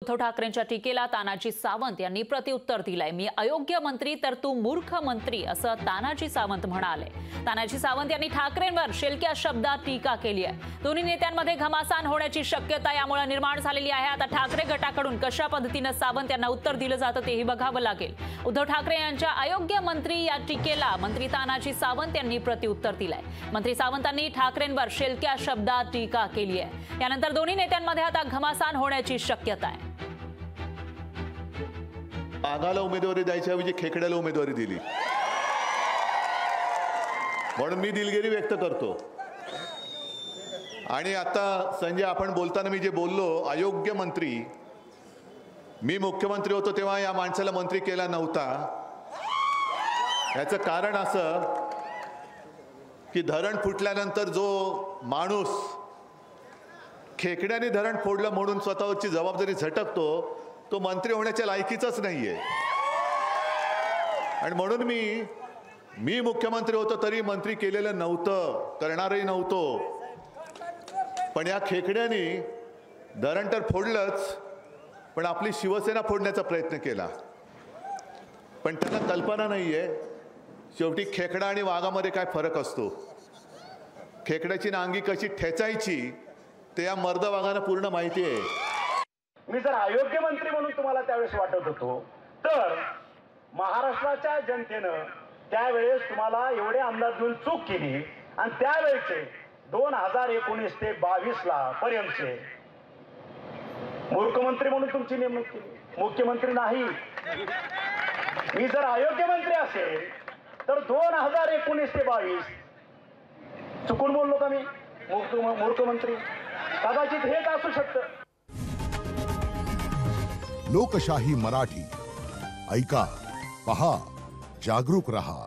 उद्धव ठाकरेंच्या टीकेला तानाजी सावंत यांनी प्रत्युत्तर दिलंय। मी अयोग्य मंत्री तर तू मूर्ख मंत्री असं तानाजी सावंत म्हणाले। तानाजी सावंत यांनी ठाकरेंवर शेलक्या शब्दात टीका केली आहे। दोन्ही नेत्यांमध्ये घमासान होण्याची शक्यता यामुळे निर्माण झालेली आहे। आता ठाकरे गटाकडून कशा पद्धतीने सावंत यांना उत्तर दिलं जातं तेही बघावं लागेल। उद्धव ठाकरे यांच्या अयोग्य मंत्री या टीकेला मंत्री तानाजी सावंत यांनी प्रत्युत्तर दिलंय। मंत्री सावंतांनी ठाकरेंवर शेलक्या शब्दात टीका केली आहे। यानंतर दोन्ही नेत्यांमध्ये आता घमासान होण्याची शक्यता आहे। आगाला उमेदवारी द्यायच्याऐवजी खेकड्याला उमेदवारी दिली, म्हणून मी दिलगिरी व्यक्त करतो। आणि आता संजय, आपण बोलताना मी जे बोललो अयोग्य मंत्री, मी मुख्यमंत्री होतो तेव्हा या माणसाला मंत्री केला नव्हता। याचं कारण असं की धरण फुटल्यानंतर जो माणूस खेकड्याने धरण फोडलं म्हणून स्वतःवरची जबाबदारी झटकतो तो मंत्री होण्याच्या लायकीचाच नाहीये। आणि म्हणून मी मुख्यमंत्री होतो तरी मंत्री केलेलं नव्हतं, करणारही नव्हतो। पण या खेकड्याने धरण तर फोडलंच, पण आपली शिवसेना फोडण्याचा प्रयत्न केला। पण त्यांना कल्पना नाहीये शेवटी खेकडा आणि वाघामध्ये काय फरक असतो। खेकड्याची नांगी कशी ठेचायची ते या मर्द वाघांना पूर्ण माहिती आहे। मी जर अयोग्य मंत्री म्हणून तुम्हाला त्यावेळेस वाटत होतो तर महाराष्ट्राच्या जनतेनं त्यावेळेस तुम्हाला एवढे अंदाज देऊन चूक केली आणि त्यावेळेचे 2019 ते 22 पर्यंतचे मुख्यमंत्री म्हणून तुमची नेमणूक केली, मुख्यमंत्री नाही। मी जर अयोग्य मंत्री असेल तर 2019 ते 22 चुकून बोललो का मी मुख्यमंत्री? कदाचित हेच असू शकतं। लोकशाही मराठी ऐका, पहा, जागरूक रहा।